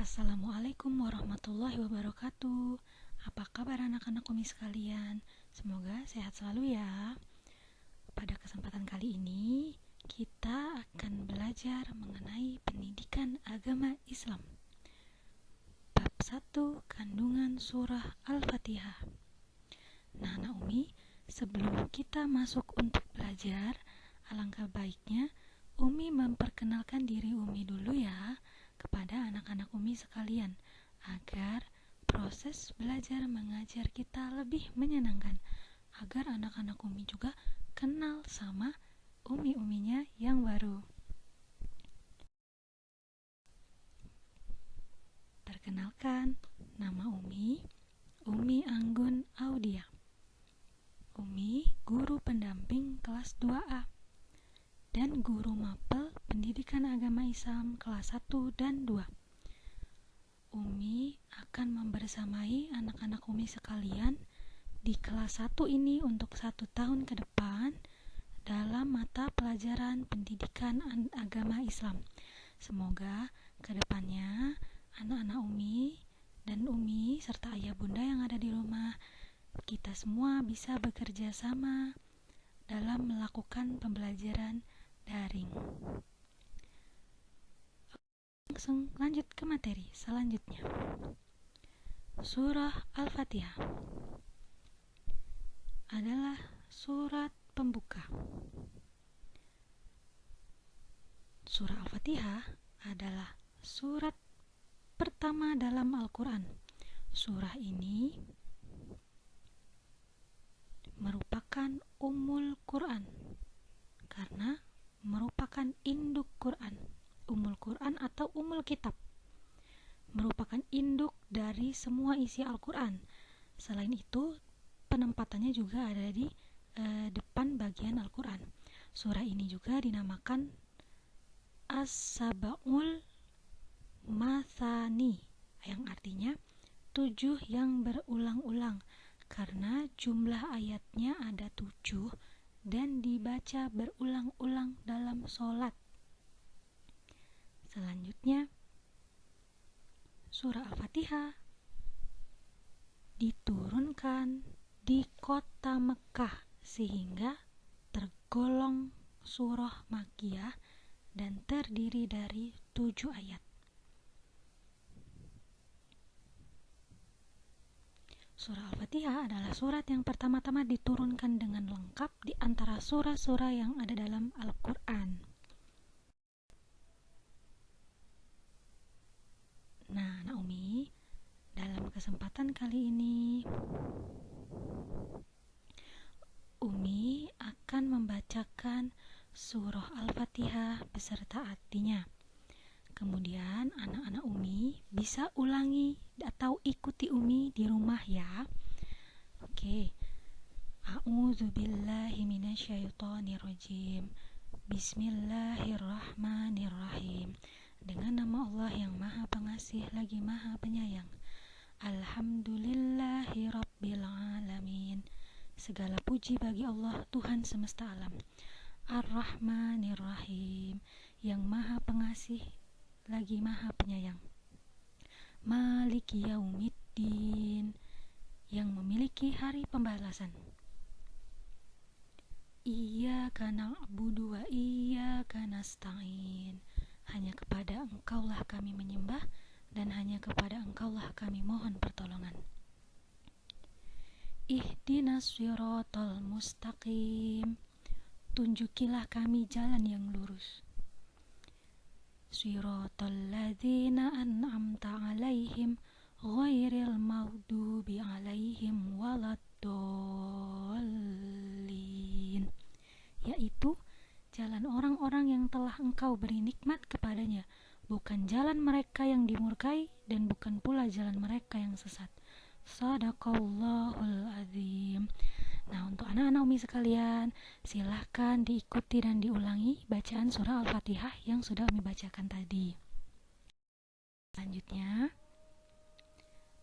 Assalamualaikum warahmatullahi wabarakatuh. Apa kabar anak-anak Umi sekalian? Semoga sehat selalu ya. Pada kesempatan kali ini, kita akan belajar mengenai pendidikan agama Islam. Bab 1, Kandungan Surah Al-Fatihah. Nah, anak Umi, sebelum kita masuk untuk belajar, alangkah baiknya Umi memperkenalkan diri Umi dulu ya kepada anak-anak Umi sekalian, agar proses belajar mengajar kita lebih menyenangkan, agar anak-anak Umi juga kenal sama Umi-uminya yang baru. Perkenalkan, nama Umi Anggun Audia. Umi guru pendamping kelas 2A dan guru mapel pendidikan agama Islam kelas 1 dan 2. Umi akan membersamai anak-anak Umi sekalian di kelas 1 ini untuk 1 tahun ke depan dalam mata pelajaran pendidikan agama Islam. Semoga ke depannya anak-anak Umi dan Umi serta ayah bunda yang ada di rumah, kita semua bisa bekerja sama dalam melakukan pembelajaran daring. Langsung lanjut ke materi selanjutnya. Surah Al-Fatihah adalah surat pembuka. Surah Al-Fatihah adalah surat pertama dalam Al-Quran. Surah ini merupakan Ummul Quran karena merupakan induk Quran. Ummul Quran atau Ummul Kitab merupakan induk dari semua isi Al-Quran. Selain itu, penempatannya juga ada di depan bagian Al-Quran. Surah ini juga dinamakan As-Sab'ul Mathani, yang artinya 7 yang berulang-ulang, karena jumlah ayatnya ada 7 dan dibaca berulang-ulang dalam sholat. Selanjutnya, surah Al-Fatihah diturunkan di kota Mekah sehingga tergolong surah Makkiyah dan terdiri dari 7 ayat. Surah Al-Fatihah adalah surat yang pertama-tama diturunkan dengan lengkap di antara surah-surah yang ada dalam Al-Quran. Nah, anak Umi, dalam kesempatan kali ini Umi akan membacakan surah Al-Fatihah beserta artinya. Kemudian anak-anak Umi bisa ulangi atau ikuti Umi di rumah ya. Oke. A'udzubillahi minasyaitonirrajim. Bismillahirrahmanirrahim. Dengan nama Allah yang Maha Pengasih lagi Maha Penyayang. Alhamdulillahi Rabbil Alamin. Segala puji bagi Allah Tuhan semesta alam. Ar-Rahmanir-Rahim, yang Maha Pengasih lagi Maha Penyayang. Maliki Yaumiddin, yang memiliki hari pembalasan. Iyyaka na'budu wa iyyaka nasta'in. Hanya kepada Engkaulah kami menyembah dan hanya kepada Engkaulah kami mohon pertolongan. Ihdinas siratal mustaqim. Tunjukilah kami jalan yang lurus. Siratal ladzina an'amta 'alaihim ghairil maghdubi 'alaihim waladdallin. Yaitu jalan orang-orang yang telah Engkau beri nikmat kepadanya, bukan jalan mereka yang dimurkai dan bukan pula jalan mereka yang sesat. Shadaqallahul azim. Nah, untuk anak-anak Umi sekalian, silahkan diikuti dan diulangi bacaan surah Al-Fatihah yang sudah Umi bacakan tadi. Selanjutnya,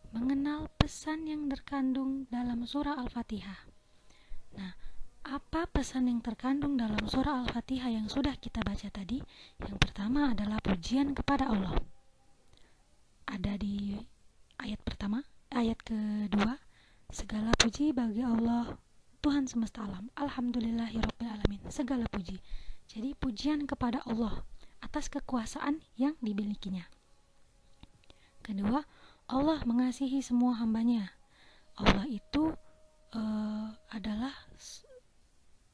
mengenal pesan yang terkandung dalam surah Al-Fatihah. Nah, apa pesan yang terkandung dalam surah Al-Fatihah yang sudah kita baca tadi? Yang pertama adalah pujian kepada Allah. ada di ayat kedua, segala puji bagi Allah Tuhan semesta alam, alhamdulillahirabbil alamin, segala puji. Jadi pujian kepada Allah atas kekuasaan yang dimilikinya. Kedua, Allah mengasihi semua hambanya. Allah itu adalah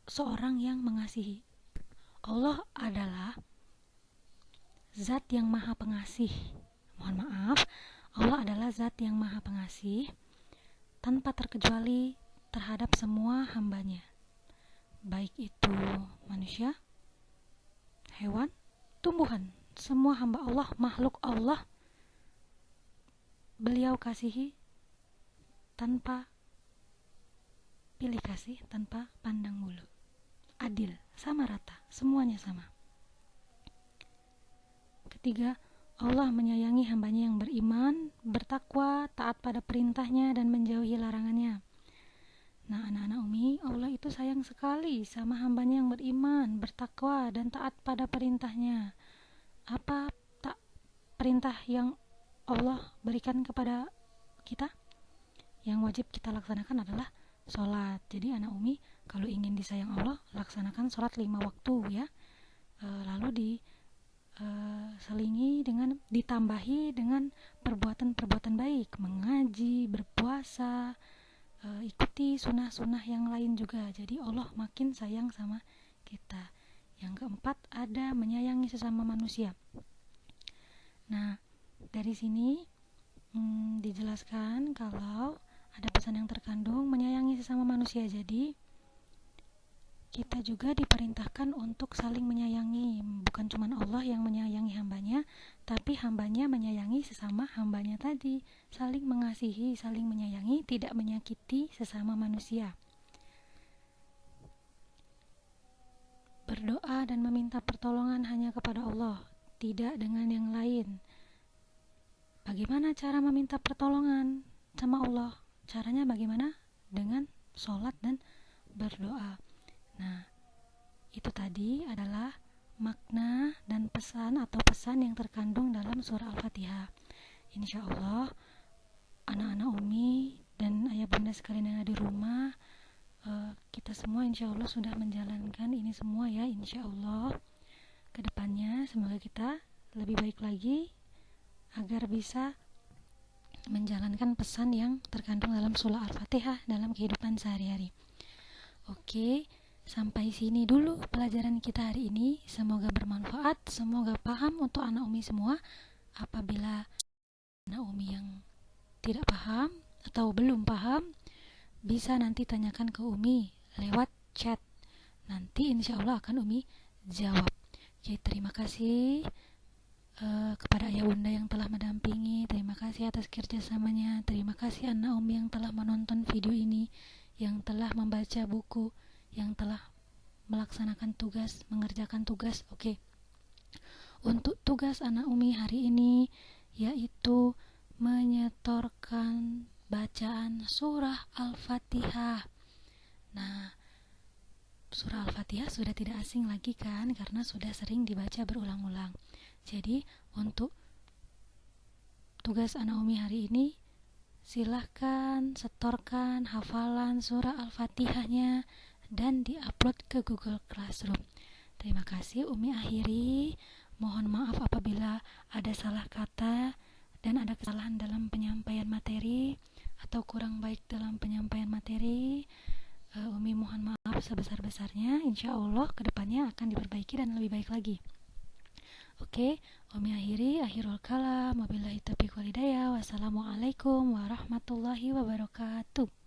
seorang yang mengasihi. Allah adalah zat yang maha pengasih. Mohon maaf, Allah adalah zat yang maha pengasih tanpa terkecuali terhadap semua hambanya, baik itu manusia, hewan, tumbuhan. Semua hamba Allah, makhluk Allah, beliau kasihi tanpa pilih kasih, tanpa pandang bulu. Adil, sama rata, semuanya sama. Ketiga, Allah menyayangi hambanya yang beriman, bertakwa, taat pada perintahnya, dan menjauhi larangannya. Nah, anak-anak Umi, Allah itu sayang sekali sama hambanya yang beriman, bertakwa, dan taat pada perintahnya. Apa perintah yang Allah berikan kepada kita? Yang wajib kita laksanakan adalah sholat. Jadi anak Umi, kalau ingin disayang Allah, laksanakan sholat 5 waktu ya. Lalu ditambahi dengan perbuatan-perbuatan baik, mengaji, berpuasa, ikuti sunnah-sunnah yang lain juga. Jadi Allah makin sayang sama kita. Yang keempat, ada menyayangi sesama manusia. Nah, dari sini dijelaskan kalau ada pesan yang terkandung menyayangi sesama manusia. Jadi kita juga diperintahkan untuk saling menyayangi. Bukan cuma Allah yang menyayangi hambanya, tapi hambanya menyayangi sesama hambanya tadi. Saling mengasihi, saling menyayangi, tidak menyakiti sesama manusia. Berdoa dan meminta pertolongan hanya kepada Allah, tidak dengan yang lain. Bagaimana cara meminta pertolongan sama Allah? Caranya bagaimana? Dengan sholat dan berdoa. Nah, itu tadi adalah makna dan pesan atau pesan yang terkandung dalam surah Al-Fatihah. Insya Allah, anak-anak Umi dan ayah bunda sekalian yang ada di rumah, kita semua insya Allah sudah menjalankan ini semua ya, insya Allah. Kedepannya semoga kita lebih baik lagi agar bisa menjalankan pesan yang terkandung dalam surah Al-Fatihah dalam kehidupan sehari-hari. Oke, sampai sini dulu pelajaran kita hari ini. Semoga bermanfaat, semoga paham untuk anak Umi semua. Apabila anak Umi yang tidak paham atau belum paham, bisa nanti tanyakan ke Umi lewat chat. Nanti insya Allah akan Umi jawab. Oke, terima kasih kepada ayah bunda yang telah mendampingi. Terima kasih atas kerjasamanya. Terima kasih anak Umi yang telah menonton video ini, yang telah membaca buku, yang telah melaksanakan tugas, mengerjakan tugas. Oke. Untuk tugas anak Umi hari ini yaitu menyetorkan bacaan surah Al-Fatihah. Nah, surah Al-Fatihah sudah tidak asing lagi kan, karena sudah sering dibaca berulang-ulang. Jadi untuk tugas anak Umi hari ini, silahkan setorkan hafalan surah Al-Fatihahnya dan diupload ke Google Classroom. Terima kasih. Umi akhiri. Mohon maaf apabila ada salah kata dan ada kesalahan dalam penyampaian materi atau kurang baik dalam penyampaian materi. Umi mohon maaf sebesar-besarnya. Insya Allah kedepannya akan diperbaiki dan lebih baik lagi. Oke, Umi akhiri. Akhirul kalam. Wabillahi taufiq wal hidayah. Wassalamualaikum warahmatullahi wabarakatuh.